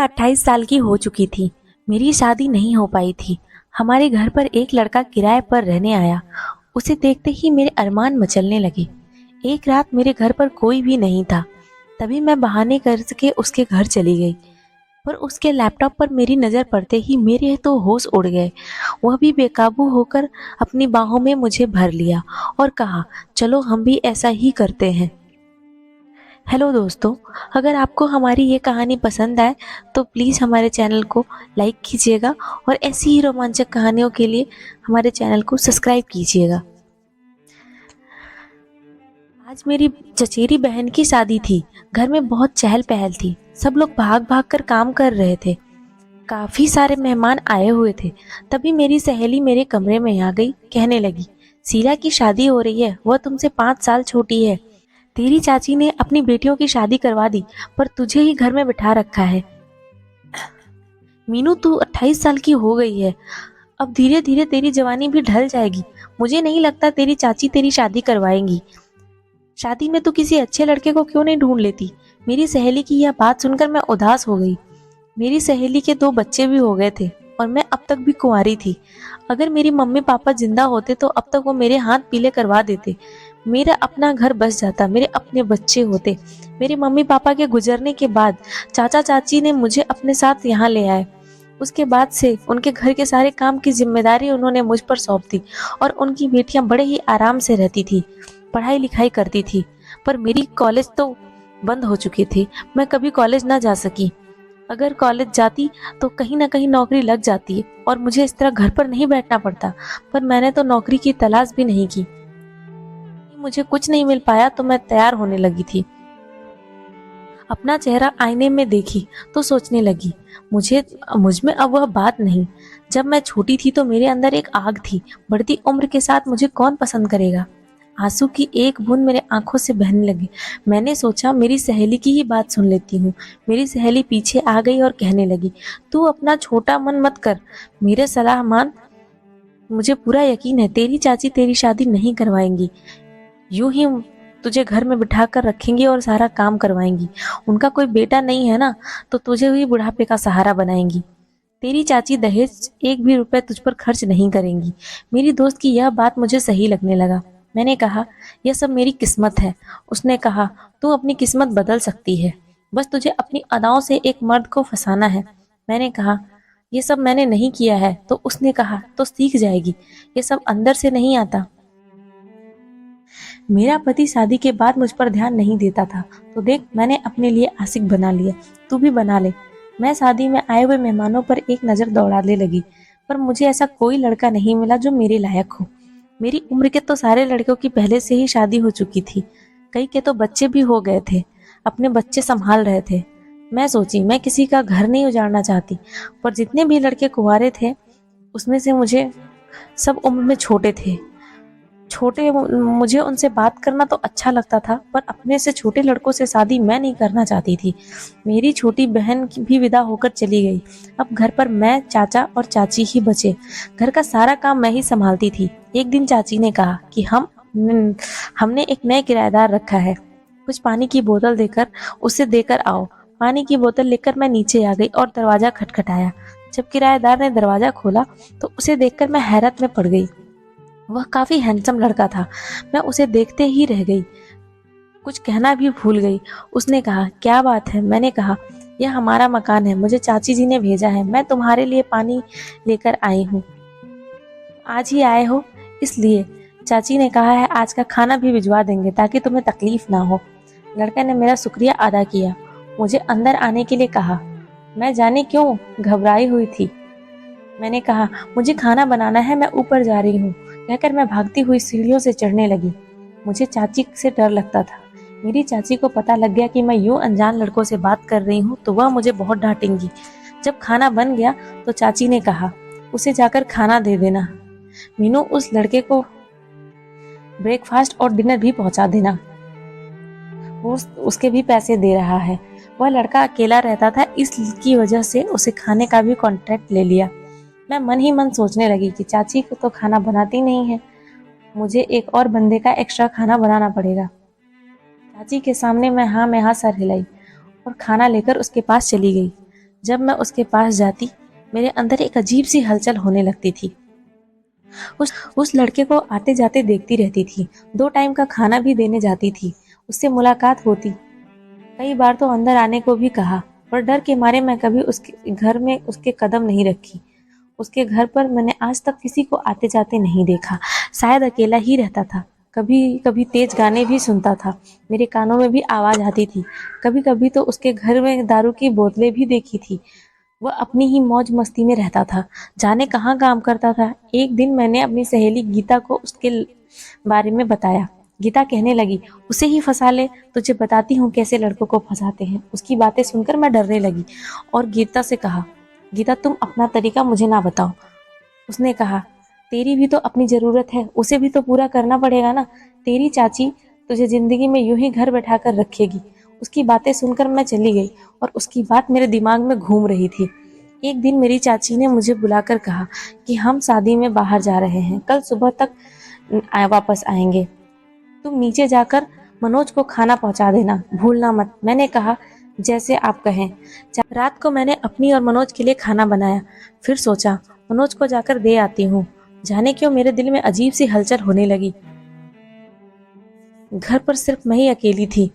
28 साल की हो चुकी थी। मेरी शादी नहीं हो पाई थी। हमारे घर पर एक लड़का किराए पर रहने आया। उसे देखते ही मेरे अरमान मचलने लगे। एक रात मेरे घर पर कोई भी नहीं था। तभी मैं बहाने करके उसके घर चली गई, पर उसके लैपटॉप पर मेरी नज़र पड़ते ही मेरे तो होश उड़ गए। वह भी बेकाबू होकर अपनी बाहों में मुझे भर लिया और कहा, चलो हम भी ऐसा ही करते हैं। हेलो दोस्तों, अगर आपको हमारी ये कहानी पसंद आए तो प्लीज़ हमारे चैनल को लाइक कीजिएगा और ऐसी ही रोमांचक कहानियों के लिए हमारे चैनल को सब्सक्राइब कीजिएगा। आज मेरी चचेरी बहन की शादी थी। घर में बहुत चहल पहल थी। सब लोग भाग भाग कर काम कर रहे थे। काफ़ी सारे मेहमान आए हुए थे। तभी मेरी सहेली मेरे कमरे में आ गई, कहने लगी, शीला की शादी हो रही है, वह तुमसे 5 साल छोटी है। तेरी चाची ने अपनी बेटियों की शादी करवा दी, पर तुझे ही घर में बिठा रखा है। मीनू, तू 28 साल की हो गई है। अब धीरे धीरे तेरी जवानी भी ढल जाएगी। मुझे नहीं लगता तेरी चाची तेरी शादी करवाएंगी। शादी में तू किसी अच्छे लड़के को क्यों नहीं ढूंढ लेती। मेरी सहेली की यह बात सुनकर मैं उदास हो गई। मेरी सहेली के 2 बच्चे भी हो गए थे और मैं अब तक भी कुंवारी थी। अगर मेरी मम्मी पापा जिंदा होते तो अब तक वो मेरे हाथ पीले करवा देते। मेरा अपना घर बस जाता, मेरे अपने बच्चे होते। मेरे मम्मी पापा के गुजरने के बाद चाचा चाची ने मुझे अपने साथ यहाँ ले आए। उसके बाद से उनके घर के सारे काम की जिम्मेदारी उन्होंने मुझ पर सौंप दी और उनकी बेटियां बड़े ही आराम से रहती थी, पढ़ाई लिखाई करती थी। पर मेरी कॉलेज तो बंद हो चुकी थी। मैं कभी कॉलेज ना जा सकी। अगर कॉलेज जाती तो कहीं ना कहीं नौकरी लग जाती और मुझे इस तरह घर पर नहीं बैठना पड़ता। पर मैंने तो नौकरी की तलाश भी नहीं की। मुझे कुछ नहीं मिल पाया तो मैं तैयार होने लगी थी। अपना चेहरा आईने में देखी तो सोचने लगी, मुझ में अब वह बात नहीं। जब मैं छोटी थी तो मेरे अंदर एक आग थी। बढ़ती उम्र के साथ मुझे कौन पसंद करेगा। आंसू की एक बूंद मेरे आंखों से बहने लगी। मैंने सोचा मेरी सहेली की ही बात सुन लेती हूँ। मेरी सहेली पीछे आ गई और कहने लगी, तू अपना छोटा मन मत कर, मेरे सलाह मान। मुझे पूरा यकीन है तेरी चाची तेरी शादी नहीं करवाएंगी। यूं ही तुझे घर में बिठा कर रखेंगी और सारा काम करवाएंगी। उनका कोई बेटा नहीं है ना, तो तुझे ही बुढ़ापे का सहारा बनाएंगी। तेरी चाची दहेज एक भी रुपए तुझ पर खर्च नहीं करेंगी। मेरी दोस्त की यह बात मुझे सही लगने लगा। मैंने कहा, यह सब मेरी किस्मत है। उसने कहा, तू अपनी किस्मत बदल सकती है, बस तुझे अपनी अदाओं से एक मर्द को फंसाना है। मैंने कहा, यह सब मैंने नहीं किया है। तो उसने कहा, तो सीख जाएगी, ये सब अंदर से नहीं आता। मेरा पति शादी के बाद मुझ पर ध्यान नहीं देता था, तो देख मैंने अपने लिए आशिक बना लिया, तू भी बना ले। मैं शादी में आए हुए मेहमानों पर एक नज़र दौड़ाने लगी, पर मुझे ऐसा कोई लड़का नहीं मिला जो मेरे लायक हो। मेरी उम्र के तो सारे लड़कों की पहले से ही शादी हो चुकी थी। कई के तो बच्चे भी हो गए थे, अपने बच्चे संभाल रहे थे। मैं सोची मैं किसी का घर नहीं उजाड़ना चाहती, पर जितने भी लड़के कुंवारे थे उसमें से मुझे सब उम्र में छोटे थे। मुझे उनसे बात करना तो अच्छा लगता था, पर अपने से छोटे लड़कों से शादी मैं नहीं करना चाहती थी। मेरी छोटी बहन भी विदा होकर चली गई। अब घर पर मैं, चाचा और चाची ही बचे। घर का सारा काम मैं ही संभालती थी। एक दिन चाची ने कहा कि हमने एक नए किराएदार रखा है, कुछ पानी की बोतल देकर उसे देकर आओ। पानी की बोतल लेकर मैं नीचे आ गई और दरवाजा खटखटाया। जब किराएदार ने दरवाजा खोला तो उसे देखकर मैं हैरत में पड़ गई। वह काफी हैंडसम लड़का था। मैं उसे देखते ही रह गई, कुछ कहना भी भूल गई। उसने कहा, क्या बात है। मैंने कहा, यह हमारा मकान है, मुझे चाची जी ने भेजा है, मैं तुम्हारे लिए पानी लेकर आई हूँ। आज ही आए हो इसलिए चाची ने कहा है आज का खाना भी भिजवा देंगे ताकि तुम्हें तकलीफ ना हो। लड़का ने मेरा शुक्रिया अदा किया, मुझे अंदर आने के लिए कहा। मैं जाने क्यों घबराई हुई थी। मैंने कहा, मुझे खाना बनाना है, मैं ऊपर जा रही हूँ, कहकर मैं भागती हुई सीढ़ियों से चढ़ने लगी। मुझे चाची से डर लगता था। मेरी चाची को पता लग गया कि मैं यूं अनजान लड़कों से बात कर रही हूँ तो वह मुझे बहुत डांटेंगी। जब खाना बन गया तो चाची ने कहा, उसे जाकर खाना दे देना। मीनू, उस लड़के को ब्रेकफास्ट और डिनर भी पहुंचा देना, वो उसके भी पैसे दे रहा है। वह लड़का अकेला रहता था, इसकी वजह से उसे खाने का भी कॉन्ट्रैक्ट ले लिया। मैं मन ही मन सोचने लगी कि चाची को तो खाना बनाती नहीं है, मुझे एक और बंदे का एक्स्ट्रा खाना बनाना पड़ेगा। चाची के सामने मैं हाँ में हाँ सर हिलाई और खाना लेकर उसके पास चली गई। जब मैं उसके पास जाती मेरे अंदर एक अजीब सी हलचल होने लगती थी। उस लड़के को आते जाते देखती रहती थी, 2 टाइम का खाना भी देने जाती थी, उससे मुलाकात होती। कई बार तो अंदर आने को भी कहा, पर डर के मारे मैं कभी उसके घर में उसके कदम नहीं रखी। उसके घर पर मैंने आज तक किसी को आते जाते नहीं देखा, शायद अकेला ही रहता था। कभी कभी तेज गाने भी सुनता था, मेरे कानों में भी आवाज आती थी। कभी कभी तो उसके घर में दारू की बोतलें भी देखी थी। वह अपनी ही मौज मस्ती में रहता था, जाने कहाँ काम करता था। एक दिन मैंने अपनी सहेली गीता को उसके बारे में बताया। गीता कहने लगी, उसे ही फंसा ले, तुझे बताती हूँ कैसे लड़कों को फंसाते हैं। उसकी बातें सुनकर मैं डरने लगी और गीता से कहा, गीता तुम अपना तरीका मुझे ना बताओ। उसने कहा, तेरी भी तो अपनी जरूरत है, उसे भी तो पूरा करना पड़ेगा ना। तेरी चाची तुझे जिंदगी में यूं ही घर बैठा कर रखेगी। उसकी बातें सुनकर मैं चली गई और उसकी बात मेरे दिमाग में घूम रही थी। एक दिन मेरी चाची ने मुझे बुलाकर कहा कि हम शादी में बाहर जा रहे हैं, कल सुबह तक वापस आएंगे। तुम नीचे जाकर मनोज को खाना पहुंचा देना, भूलना मत। मैंने कहा, जैसे आप कहें। रात को मैंने अपनी और मनोज के लिए खाना बनाया, फिर सोचा मनोज को जाकर दे आती हूँ। जाने क्यों मेरे दिल में अजीब सी हलचल होने लगी। घर पर सिर्फ मैं ही अकेली थी।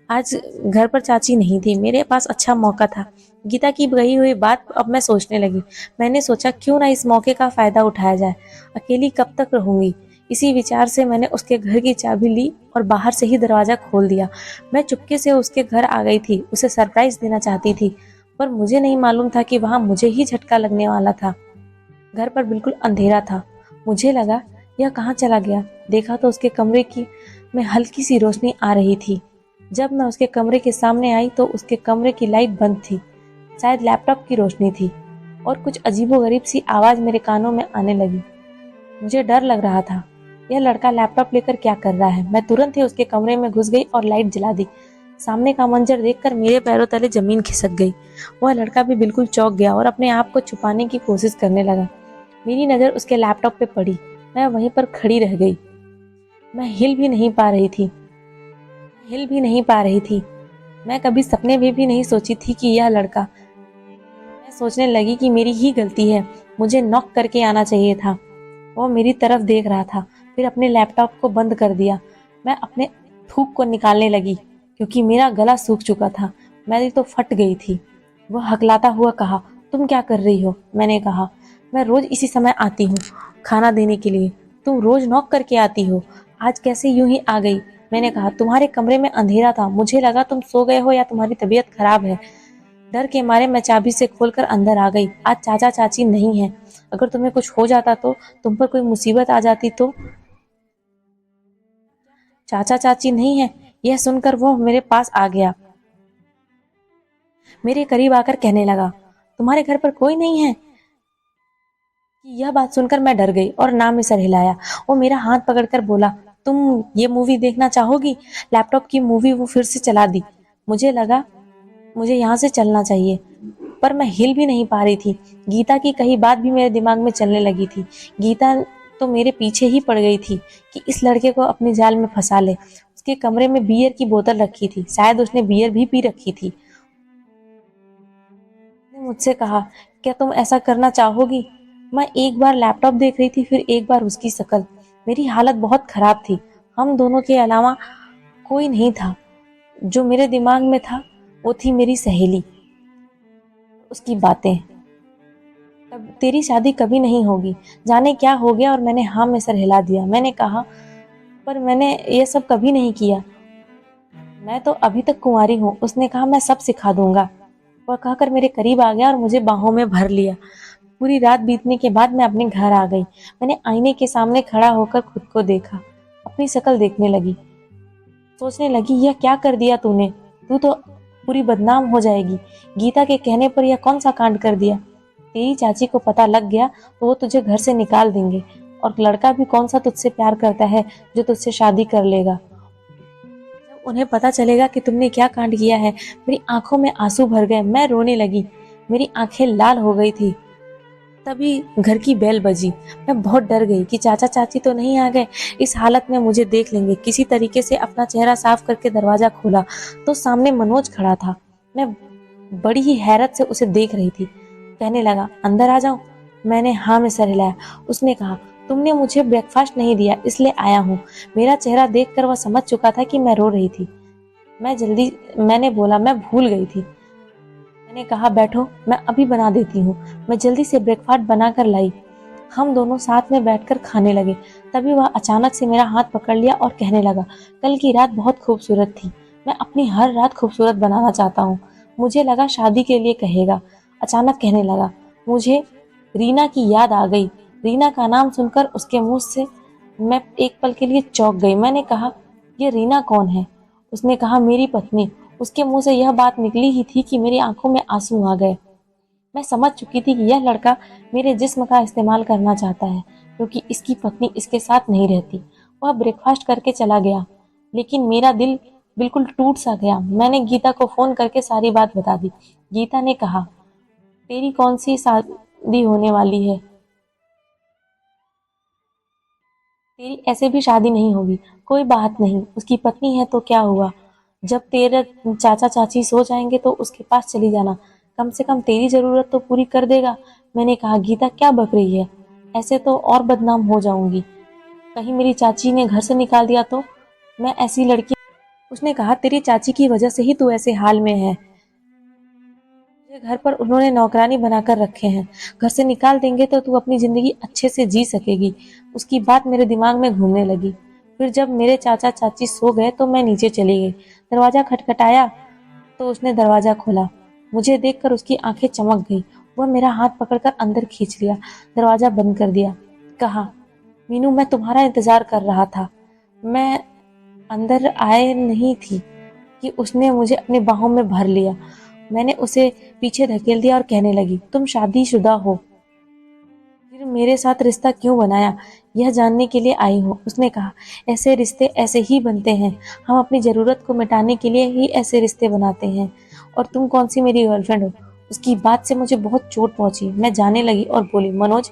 आज घर पर चाची नहीं थी, मेरे पास अच्छा मौका था। गीता की गई हुई बात अब मैं सोचने लगी। मैंने सोचा क्यों ना इस मौके का फायदा उठाया जाए। अकेली कब तक रहूंगी। इसी विचार से मैंने उसके घर की चाबी ली और बाहर से ही दरवाजा खोल दिया। मैं चुपके से उसके घर आ गई थी, उसे सरप्राइज देना चाहती थी, पर मुझे नहीं मालूम था कि वहां मुझे ही झटका लगने वाला था। घर पर बिल्कुल अंधेरा था। मुझे लगा यह कहाँ चला गया। देखा तो उसके कमरे की में हल्की सी रोशनी आ रही थी। जब मैं उसके कमरे के सामने आई तो उसके कमरे की लाइट बंद थी, शायद लैपटॉप की रोशनी थी, और कुछ अजीबोगरीब सी आवाज मेरे कानों में आने लगी। मुझे डर लग रहा था। यह लड़का लैपटॉप लेकर क्या कर रहा है। मैं तुरंत ही उसके कमरे में घुस गई और लाइट जला दी। सामने का मंजर देखकर मेरे पैरों तले जमीन खिसक गई। वह लड़का भी बिल्कुल चौंक गया और अपने आप को छुपाने की कोशिश करने लगा। मेरी नजर उसके लैपटॉप पे पड़ी। मैं वहीं पर खड़ी रह गई। मैं हिल भी नहीं पा रही थी। मैं कभी सपने में भी नहीं सोची थी कि यह लड़का। मैं सोचने लगी कि मेरी ही गलती है, मुझे नॉक करके आना चाहिए था। वो मेरी तरफ देख रहा था, फिर अपने लैपटॉप को बंद कर दिया। मैं अपने थूक को निकालने लगी क्योंकि मेरा गला सूख चुका था। मेरी तो फट गई थी। वह हकलाता हुआ कहा, तुम क्या कर रही हो। मैंने कहा, मैं रोज इसी समय आती हूँ खाना देने के लिए। तुम रोज नॉक करके आती हो, आज कैसे यूं ही आ गई। मैंने कहा, तुम्हारे कमरे में अंधेरा था, मुझे लगा तुम सो गए हो या तुम्हारी तबीयत खराब है। डर के मारे मैं चाबी से खोलकर अंदर आ गई। आज चाचा चाची नहीं है, अगर तुम्हें कुछ हो जाता तो, तुम पर कोई मुसीबत आ जाती तो। चाचा चाची नहीं है, यह सुनकर वो मेरे पास आ गया। मेरे करीब आकर कहने लगा, तुम्हारे घर पर कोई नहीं है। यह बात सुनकर मैं डर गई और ना में सर हिलाया। वो मेरा हाथ पकड़कर बोला, तुम ये मूवी देखना चाहोगी। लैपटॉप की मूवी वो फिर से चला दी। मुझे लगा मुझे यहाँ से चलना चाहिए, पर मैं हिल भी नहीं पा रही थी। गीता की कही बात भी मेरे दिमाग में चलने लगी थी। गीता तो मेरे पीछे ही पड़ गई थी कि इस लड़के को अपने जाल में फंसा ले। उसके कमरे में बियर की बोतल रखी थी, शायद उसने बियर भी पी रखी थी। उसने मुझसे कहा, क्या तुम ऐसा करना चाहोगी। मैं एक बार लैपटॉप देख रही थी, फिर एक बार उसकी शक्ल। मेरी हालत बहुत खराब थी। हम दोनों के अलावा कोई नहीं था। जो मेरे दिमाग में था वो थी मेरी सहेली, उसकी बातें। तेरी शादी कभी नहीं होगी। जाने क्या हो गया और मैंने हाँ में सर हिला दिया। मैंने कहा, पर मैंने ये सब कभी नहीं किया, मैं तो अभी तक कुंवारी हूँ। उसने कहा, मैं सब सिखा दूंगा। वह कहकर मेरे करीब आ गया और मुझे बाहों में भर लिया। पूरी रात बीतने के बाद मैं अपने घर आ गई। मैंने आईने के सामने खड़ा होकर खुद को देखा, अपनी शक्ल देखने लगी। सोचने लगी, यह क्या कर दिया तूने। तू तो पूरी बदनाम हो जाएगी। गीता के कहने पर यह कौन सा कांड कर दिया। तेरी चाची को पता लग गया तो वो तुझे घर से निकाल देंगे, और लड़का भी कौन सा तुझसे प्यार करता है जो तुझसे शादी कर लेगा। जब उन्हें पता चलेगा कि तुमने क्या कांड किया है। मेरी आंखों में आंसू भर गए। मैं रोने लगी, मेरी आंखें लाल हो गई थी। तभी घर की बेल बजी। मैं बहुत डर गई कि चाचा चाची तो नहीं आ गए, इस हालत में मुझे देख लेंगे। किसी तरीके से अपना चेहरा साफ करके दरवाजा खोला तो सामने मनोज खड़ा था। मैं बड़ी ही हैरत से उसे देख रही थी। कहने लगा, अंदर आ जाऊं? मैंने हाँ में सर हिलाया। उसने कहा, तुमने मुझे ब्रेकफास्ट नहीं दिया इसलिए आया हूँ। मेरा चेहरा देखकर वह समझ चुका था कि मैं रो रही थी। मैंने बोला, मैं भूल गई थी। मैंने कहा, बैठो, मैं अभी बना देती हूँ। मैं जल्दी से ब्रेकफास्ट बनाकर लाई। हम दोनों साथ में बैठकर खाने लगे। तभी वह अचानक से मेरा हाथ पकड़ लिया और कहने लगा, कल की रात बहुत खूबसूरत थी। मैं अपनी हर रात खूबसूरत बनाना चाहता हूँ। मुझे लगा शादी के लिए कहेगा। अचानक कहने लगा, मुझे रीना की याद आ गई। रीना का नाम सुनकर उसके मुंह से मैं एक पल के लिए चौंक गई। मैंने कहा, ये रीना कौन है? उसने कहा, मेरी पत्नी। उसके मुंह से यह बात निकली ही थी कि मेरी आंखों में आंसू आ गए। मैं समझ चुकी थी कि यह लड़का मेरे जिस्म का इस्तेमाल करना चाहता है, क्योंकि इसकी पत्नी इसके साथ नहीं रहती। वह ब्रेकफास्ट करके चला गया, लेकिन मेरा दिल बिल्कुल टूट सा गया। मैंने गीता को फोन करके सारी बात बता दी। गीता ने कहा, तेरी कौन सी शादी होने वाली है? तेरी ऐसे भी शादी नहीं होगी। कोई बात नहीं, उसकी पत्नी है तो क्या हुआ? जब तेरे चाचा चाची सो जाएंगे तो उसके पास चली जाना। कम से कम तेरी जरूरत तो पूरी कर देगा। मैंने कहा, गीता क्या बक रही है? ऐसे तो और बदनाम हो जाऊंगी। कहीं मेरी चाची ने घर से निकाल दिया तो? मैं ऐसी लड़की। उसने कहा, तेरी चाची की वजह से ही तू ऐसे हाल में है। मुझे घर पर उन्होंने नौकरानी बनाकर रखे हैं। घर से निकाल देंगे तो तू अपनी जिंदगी अच्छे से जी सकेगी। उसकी बात मेरे दिमाग में घूमने लगी। फिर जब मेरे चाचा चाची सो गए तो मैं नीचे चली गई। दरवाजा खटखटाया तो उसने दरवाजा खोला। मुझे देखकर उसकी आंखें चमक गई। वह मेरा हाथ पकड़कर अंदर खींच लिया, दरवाजा बंद कर दिया। कहा, मीनू, मैं तुम्हारा इंतजार कर रहा था। मैं अंदर आए नहीं थी कि उसने मुझे अपनी बाहों में भर लिया। मैंने उसे पीछे धकेल दिया और कहने लगी, तुम शादीशुदा हो, फिर मेरे साथ रिश्ता क्यों बनाया? यह जानने के लिए आई हूँ। उसने कहा, ऐसे रिश्ते ऐसे ही बनते हैं। हम अपनी जरूरत को मिटाने के लिए ही ऐसे रिश्ते बनाते हैं। और तुम कौन सी मेरी गर्लफ्रेंड हो? उसकी बात से मुझे बहुत चोट पहुंची। मैं जाने लगी और बोली, मनोज,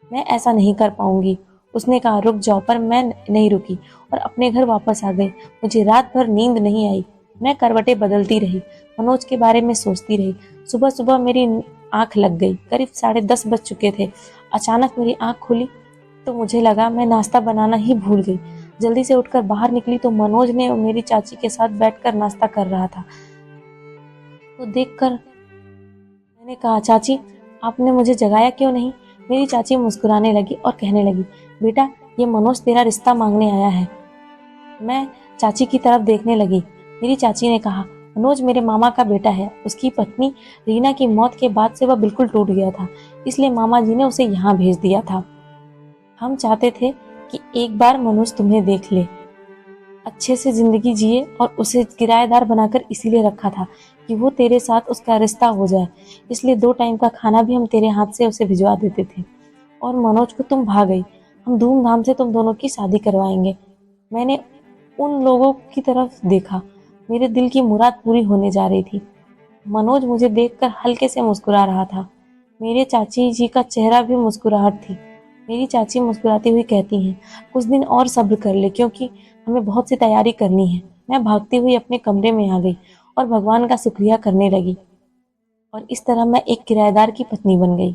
मैं ऐसा नहीं कर पाऊंगी। उसने कहा, रुक जाओ, पर मैं नहीं रुकी और अपने घर वापस आ गई। मुझे रात भर नींद नहीं आई। मैं करवटें बदलती रही, मनोज के बारे में सोचती रही। सुबह सुबह मेरी आंख लग गई। करीब 10:30 बज चुके थे। अचानक मेरी आंख खुली तो मुझे लगा मैं नाश्ता बनाना ही भूल गई। जल्दी से उठकर बाहर निकली तो मनोज ने मेरी चाची के साथ बैठकर नाश्ता कर रहा था। तो देखकर मैंने कहा, चाची, आपने मुझे जगाया क्यों नहीं? मेरी चाची मुस्कुराने लगी और कहने लगी, बेटा, ये मनोज तेरा रिश्ता मांगने आया है। मैं चाची की तरफ देखने लगी। मेरी चाची ने कहा, मनोज मेरे मामा का बेटा है। उसकी पत्नी रीना की मौत के बाद से वह बिल्कुल टूट गया था, इसलिए मामा जी ने उसे यहाँ भेज दिया था। हम चाहते थे कि एक बार मनोज तुम्हें देख ले, अच्छे से जिंदगी जिए, और उसे किराएदार बनाकर इसीलिए रखा था कि वो तेरे साथ उसका रिश्ता हो जाए। इसलिए 2 टाइम का खाना भी हम तेरे हाथ से उसे भिजवा देते थे। और मनोज को तुम भा गई। हम धूमधाम से तुम दोनों की शादी करवाएंगे। मैंने उन लोगों की तरफ देखा। मेरे दिल की मुराद पूरी होने जा रही थी। मनोज मुझे देखकर हल्के से मुस्कुरा रहा था। मेरे चाची जी का चेहरा भी मुस्कुराहट थी। मेरी चाची मुस्कुराती हुई कहती हैं, कुछ दिन और सब्र कर ले, क्योंकि हमें बहुत सी तैयारी करनी है। मैं भागती हुई अपने कमरे में आ गई और भगवान का शुक्रिया करने लगी। और इस तरह मैं एक किराएदार की पत्नी बन गई।